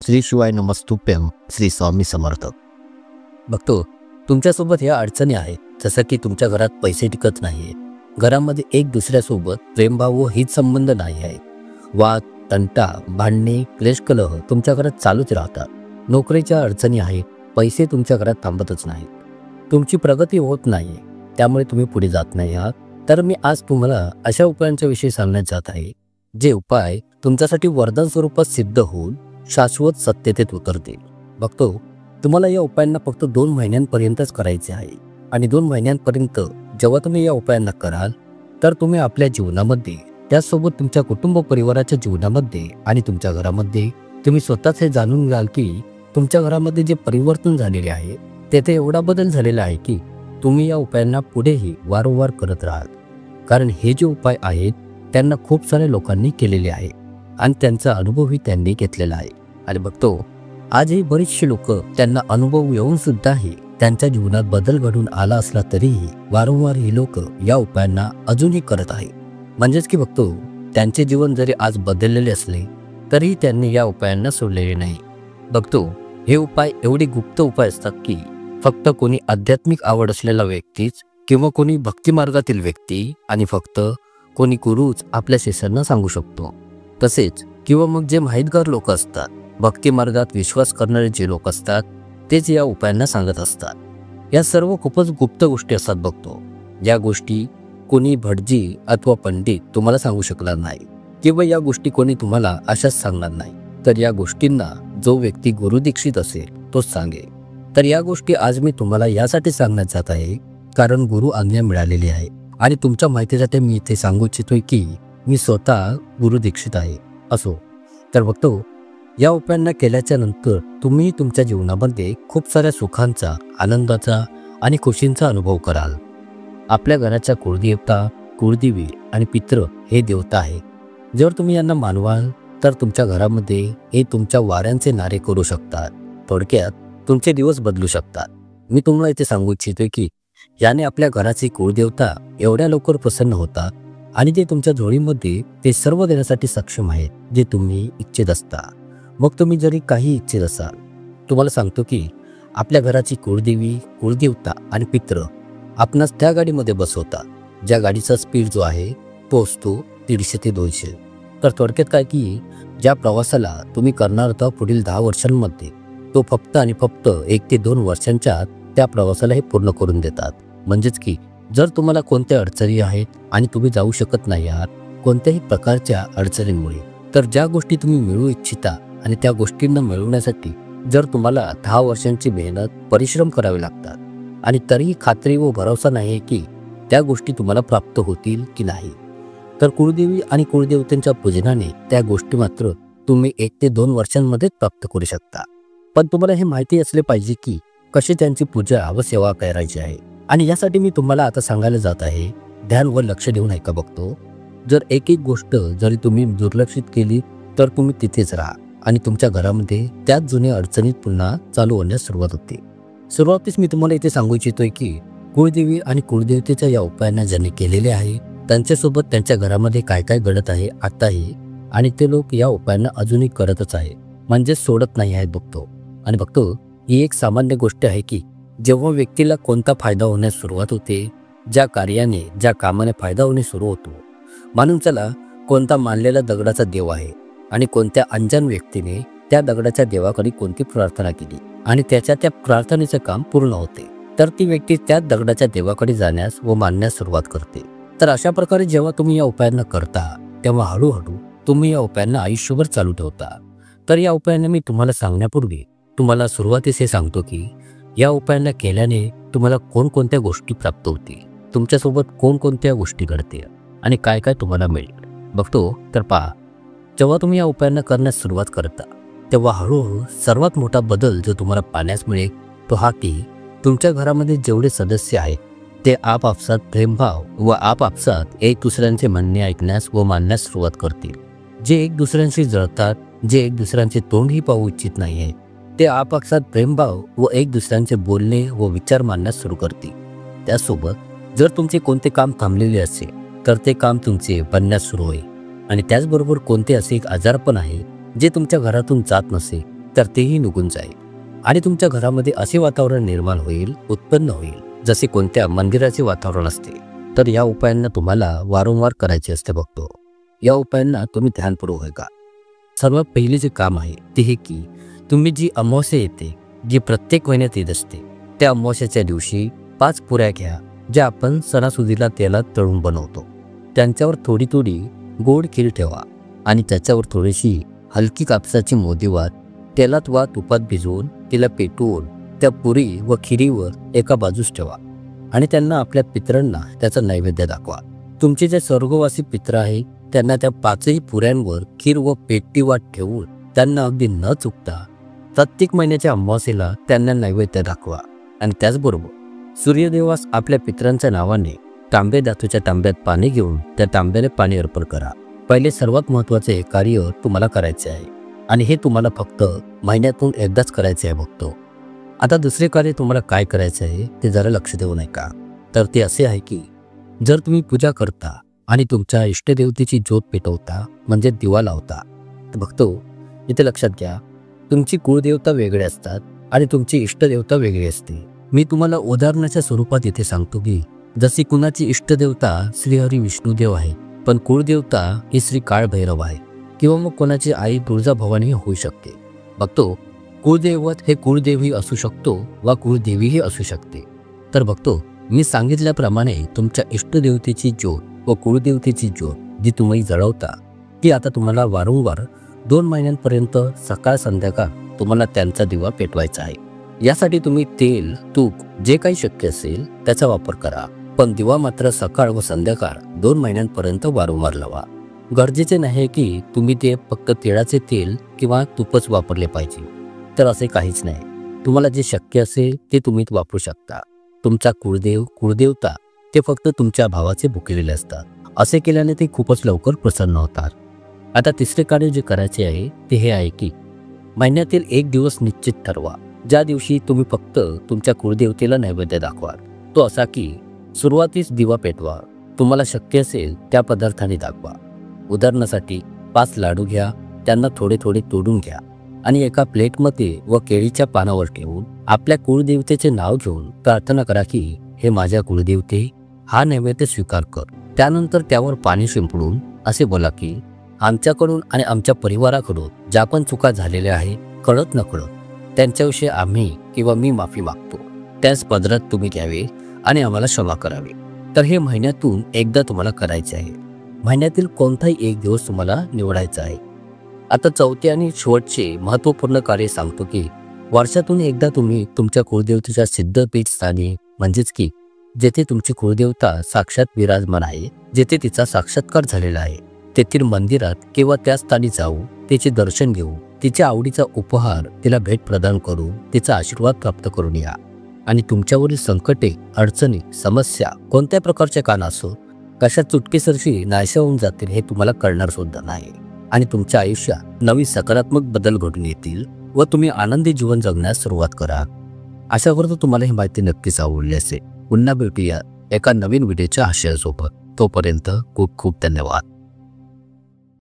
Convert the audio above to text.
श्री शिवाय नमस्तुभ्यम. श्री स्वामी समर्थ. बघतो तुमच्यासोबत ह्या अडचणी आहेत, जसं की तुमच्या घरात पैसे टिकत नाहीये, घरामध्ये एक दुसऱ्यासोबत प्रेमभाव व हित संबंध नाही आहे, वाद तंटा भांडणे क्लेश कलह तुमच्या घरात चालूच राहतात, नोकरीच्या अडचणी आहेत, पैसे तुमच्या घरात थांबतच नाहीत, तुमची प्रगती होत नाहीये, त्यामुळे तुम्ही पुढे जात नाही आहात. तर मी आज तुम्हाला अशा उपायांच्या विषयी सांगण्यात जात आहे, जे उपाय तुमच्यासाठी वरदान स्वरूपात सिद्ध होऊन शाश्वत सत्यतेत उतरतील. बघतो तुम्हाला या उपायांना फक्त 2 महिन्यांपर्यंतच करायचे आहे आणि 2 महिन्यांपर्यंत जेव्हा तुम्ही या उपायांना कराल तर तुम्ही आपल्या जीवनामध्ये, त्याचसोबत तुमच्या कुटुंब परिवाराच्या जीवनामध्ये आणि तुमच्या घरामध्ये तुम्ही स्वतःच हे जाणून घ्याल की तुमच्या घरामध्ये जे परिवर्तन झालेले आहे तेथे एवढा बदल झालेला आहे की तुम्ही या उपायांना पुढेही वारंवार करत राहाल. कारण हे जे उपाय आहेत त्यांना खूप साऱ्या लोकांनी केलेले आहे आणि त्यांचा अनुभवही त्यांनी घेतलेला आहे. आणि बघतो आजही बरीचशी लोक त्यांना अनुभव येऊन सुद्धाही त्यांच्या जीवनात बदल घडून आला असला तरीही वारंवार ही लोक या उपायांना अजूनही करत आहे. म्हणजेच की बघतो त्यांचे जीवन जरी आज बदललेले असले तरीही त्यांनी या उपायांना सोडलेले नाही. बघतो हे उपाय एवढे गुप्त उपाय असतात की फक्त कोणी आध्यात्मिक आवड असलेला व्यक्तीच किंवा कोणी भक्ती मार्गातील व्यक्ती आणि फक्त कोणी गुरुच आपल्या शिष्यांना सांगू शकतो. तसेच किंवा मग जे माहितगार लोक असतात, भक्ती मार्गात विश्वास करणारे जे लोक असतात तेच या उपायांना सांगत असतात. या सर्व खूपच गुप्त गोष्टी असतात. बघतो या गोष्टी कोणी भटजी अथवा पंडित तुम्हाला सांगू शकणार नाही किंवा या गोष्टी कोणी तुम्हाला अशाच सांगणार नाही. तर या गोष्टींना जो व्यक्ती गुरुदीक्षित असेल तोच सांगेल. तर या गोष्टी आज मी तुम्हाला यासाठी सांगण्यात जात आहे कारण गुरु आज्ञा मिळालेली आहे आणि तुमच्या माहितीसाठी मी इथे सांगू इच्छितोय की मी स्वतः गुरुदीक्षित आहे. असो तर बघतो या उपायांना केल्याच्या नंतर तुम्ही तुमच्या जीवनामध्ये खूप साऱ्या सुखांचा, आनंदाचा आणि खुशींचा अनुभव कराल. आपल्या घराच्या कुळदेवता, कुळदेवी आणि पित्र हे देवता आहे. जर तुम्ही यांना मानवाल तर तुमच्या घरामध्ये हे तुमच्या वाऱ्यांचे नारे करू शकतात. थोडक्यात तुमचे दिवस बदलू शकतात. मी तुम्हाला इथे सांगू इच्छितोय की याने आपल्या घराची कुळदेवता एवढ्या लवकर प्रसन्न होतात आणि ते तुमच्या जोडीमध्ये ते सर्व देण्यासाठी सक्षम आहेत जे तुम्ही इच्छित असता. मग तुम्ही जरी काही इच्छित असाल, तुम्हाला सांगतो की आपल्या घराची कुळदेवी, कुळदेवता आणि पित्र आपणास त्या गाडीमध्ये बसवतात ज्या गाडीचा स्पीड जो आहे तो असतो 150 ते 200. तर थोडक्यात काय की ज्या प्रवासाला तुम्ही करणार होता पुढील 10 वर्षांमध्ये तो फक्त आणि फक्त 1 ते 2 वर्षांच्या त्या प्रवासाला हे पूर्ण करून देतात. म्हणजेच की जर तुम्हाला कोणत्या अडचणी आहेत आणि तुम्ही जाऊ शकत नाही आहात कोणत्याही प्रकारच्या अडचणींमुळे, तर ज्या गोष्टी तुम्ही मिळवू इच्छिता आणि त्या गोष्टींना मिळवण्यासाठी जर तुम्हाला 10 वर्षांची मेहनत, परिश्रम करावे लागतात आणि तरीही खात्री व भरोसा नाही की त्या गोष्टी तुम्हाला प्राप्त होतील की नाही, तर कुळदेवी आणि कुळदेवतेच्या पूजनाने त्या गोष्टी मात्र तुम्ही 1 ते 2 वर्षांमध्ये प्राप्त करू शकता. पण तुम्हाला हे माहिती असले पाहिजे की कशी त्यांची पूजा व सेवा करायची आहे. आणि यासाठी मी तुम्हाला आता सांगायला जात आहे, ध्यान व लक्ष देऊन ऐका. बघतो जर एक गोष्ट जरी तुम्ही दुर्लक्षित केली तर तुम्ही तिथेच राहा आणि तुमच्या घरामध्ये त्याच जुन्या अडचणीत पुन्हा चालू होण्यास सुरुवात होते. सुरुवातीस मी तुम्हाला इथे सांगू इच्छितोय की कुळदेवी आणि कुळदेवतेच्या या उपायांना ज्यांनी केलेले आहे त्यांच्यासोबत त्यांच्या घरामध्ये काय काय घडत आहे आताही, आणि ते लोक या उपायांना अजूनही करतच आहे, म्हणजे सोडत नाही आहेत. बघतो आणि बघतो ही एक सामान्य गोष्ट आहे की जेव्हा व्यक्तीला कोणता फायदा होण्यास सुरुवात होते, ज्या कार्याने, ज्या कामाने फायदा होणे सुरू होतो, मानून चला कोणता मानलेला दगडाचा देव आहे आणि कोणत्या अनजान व्यक्तीने त्या दगडाच्या देवाकडे कोणती प्रार्थना केली आणि त्याच्या त्या प्रार्थनेचे काम पूर्ण होते, तर ती व्यक्ती त्या दगडाच्या देवाकडे जाण्यास व मानण्यास सुरुवात करते. तर अशा प्रकारे जेव्हा तुम्ही या उपायांना करता तेव्हा हळूहळू तुम्ही या उपायांना आयुष्यभर चालू ठेवता. तर या उपायांना मी तुम्हाला सांगण्यापूर्वी तुम्हाला सुरुवातीस हे सांगतो की या उपायांना केल्याने तुम्हाला कोणकोणत्या गोष्टी प्राप्त होतील, तुमच्यासोबत कोणकोणत्या गोष्टी घडतील आणि काय काय तुम्हाला मिळेल. बघतो तर पहा, जेव्हा तुम्ही या उपायांना करण्यास सुरुवात करता तेव्हा हळूहळू सर्वात मोठा बदल जो तुम्हाला पाहण्यास मिळेल तो हा की तुमच्या घरामध्ये जेवढे सदस्य आहेत ते आपापसात प्रेमभाव व आपापसात एक दुसऱ्यांचे म्हणणे ऐकण्यास व मानण्यास सुरुवात करतील. जे एक दुसऱ्यांशी जळतात, जे एक दुसऱ्यांचे तोंडही पाहू इच्छित नाही आहेत, ते आपापसात प्रेमभाव व एक दुसऱ्यांचे बोलणे व विचार मानण्यास सुरू करतील. त्यासोबत जर तुमचे कोणते काम थांबलेले असेल तर ते काम तुमचे बनण्यास सुरू होईल आणि त्याचबरोबर कोणते असे एक आजारपण आहे जे तुमच्या घरातून जात नसेल तर तेही निघून जाईल आणि तुमच्या घरामध्ये असे वातावरण निर्माण होईल, उत्पन्न होईल जसे कोणत्या मंदिराचे वातावरण असते. तर या उपायांना तुम्हाला वारंवार करायचे असते बघतो. या उपायांना तुम्ही ध्यानपूर्वक ऐका. सर्वात पहिले जे काम आहे ते हे की तुम्ही जी अमावास्या येते, जी प्रत्येक महिन्यात येत असते, त्या अमावास्याच्या दिवशी 5 पुऱ्या घ्या ज्या आपण सणासुदीला तेलात तळून बनवतो. त्यांच्यावर थोडी थोडी गोड खीर ठेवा आणि त्याच्यावर थोडीशी हलकी कापसाची मोदीवात तेलात वा तुपात भिजवून तिला पेटवून त्या पुरी व खिरीवर एका बाजूस ठेवा आणि त्यांना आपल्या पितरांना त्याचा नैवेद्य दाखवा. तुमचे जे स्वर्गवासी पित्र आहे त्यांना त्या 5ही पुऱ्यांवर खीर व पेटती वाट ठेवून त्यांना अगदी न चुकता प्रत्येक महिन्याच्या अमावास्येला त्यांना नैवेद्य दाखवा. आणि त्याचबरोबर सूर्यदेवास आपल्या पितरांच्या नावाने तांबे धातूच्या तांब्यात पाणी घेऊन त्या तांब्याने पाणी अर्पण करा. पहिले सर्वात महत्त्वाचे कार्य तुम्हाला करायचे आहे आणि हे तुम्हाला फक्त महिन्यातून एकदाच करायचे आहे बघतो. आता दुसरे कार्य तुम्हाला काय करायचे आहे ते जरा लक्ष देऊ नका. तर ते असे आहे की जर तुम्ही पूजा करता आणि तुमच्या इष्टदेवतेची ज्योत पेटवता म्हणजे दिवा लावता, तर बघतो इथे लक्षात घ्या, तुमची कुळदेवता वेगळे असतात आणि तुमची इष्टदेवता वेगळी असते. मी तुम्हाला उदाहरणाच्या स्वरूपात इथे सांगतो की जशी कुणाची इष्टदेवता श्रीहरी विष्णुदेव आहे पण कुळदेवता ही श्री काळभैरव आहे किंवा मग कोणाची आई तुळजाभवानी होऊ शकते. बघतो कुळदैवत हे कुळदेवी असू शकतो वा कुळदेवीही असू शकते. तर बघतो मी सांगितल्याप्रमाणे तुमच्या इष्टदेवतेची ज्योत व कुळदेवतेची ज्योत जी तुम्ही जळवता ती आता तुम्हाला वारंवार 2 महिन्यांपर्यंत सकाळ संध्याकाळ तुम्हाला त्यांचा दिवा पेटवायचा आहे. यासाठी तुम्ही तेल, तूप जे काही शक्य असेल त्याचा वापर करा, पण दिवा मात्र सकाळ व संध्याकाळ 2 महिन्यांपर्यंत वारंवार लावा. गरजेचे नाही की तुम्ही ते फक्त तिळाचे तेल किंवा तूपच वापरले पाहिजे, तर असे काहीच नाही. तुम्हाला जे शक्य असेल ते तुम्ही वापरू शकता. तुमचा कुळदेव कुळदेवता ते फक्त तुमच्या भावाचे भुकेलेले असतात. असे केल्याने ते खूपच लवकर प्रसन्न होतात. आता तिसरे कार्य जे करायचे आहे ते हे आहे की महिन्यातील एक दिवस निश्चित ठरवा ज्या दिवशी तुम्ही फक्त तुमच्या कुळदेवतेला नैवेद्य दाखवाल. तो असा की सुरुवातीस दिवा पेटवा, तुम्हाला शक्य असेल त्या पदार्थाने दाखवा. उदाहरणासाठी 5 लाडू घ्या, त्यांना थोडे थोडे तोडून घ्या आणि एका प्लेटमध्ये व केळीच्या पानावर ठेवून आपल्या कुळदेवतेचे नाव घेऊन प्रार्थना करा की हे माझ्या कुळदेवते, हा नैवेद्य स्वीकार कर. त्यानंतर त्यावर पाणी शिंपडून असे बोला की आमच्याकडून आणि आमच्या परिवाराकडून ज्या पण चुका झालेल्या आहे कळत नकळत त्यांच्याविषयी आम्ही किंवा मी माफी मागतो. त्याच पदरात तुम्ही घ्यावे आणि आम्हाला क्षमा करावी. तर हे महिन्यातून एकदा तुम्हाला करायचे आहे. महिन्यातील कोणताही एक दिवस तुम्हाला निवडायचा आहे. आता चौथे आणि शेवटचे महत्त्वपूर्ण कार्य सांगतो की वर्षातून एकदा तुम्ही तुमच्या कुळदेवतेच्या सिद्धपीठ स्थानी म्हणजेच की जेथे तुमची कुळदेवता साक्षात विराजमान आहे, जेथे तिचा साक्षात्कार झालेला आहे, तेथील मंदिरात किंवा त्या स्थानी जाऊ, तिचे दर्शन घेऊ, तिच्या आवडीचा उपहार तिला भेट प्रदान करू, तिचा आशीर्वाद प्राप्त करून या. आणि तुमच्यावरील संकटे, अडचणी, समस्या कोणत्या प्रकारच्या का नसो कशा चुटकीसरशी नाहीशा होऊन जातील हे तुम्हाला कळणार सुद्धा नाही. आणि तुमच्या आयुष्यात नवी सकारात्मक बदल घडून येतील व तुम्ही आनंदी जीवन जगण्यास सुरुवात करा. आशा करतो तुम्हाला ही माहिती नक्कीच आवडली असेल. पुन्हा भेटूया एका नवीन व्हिडिओच्या आशयासोबत. तोपर्यंत खूप खूप धन्यवाद.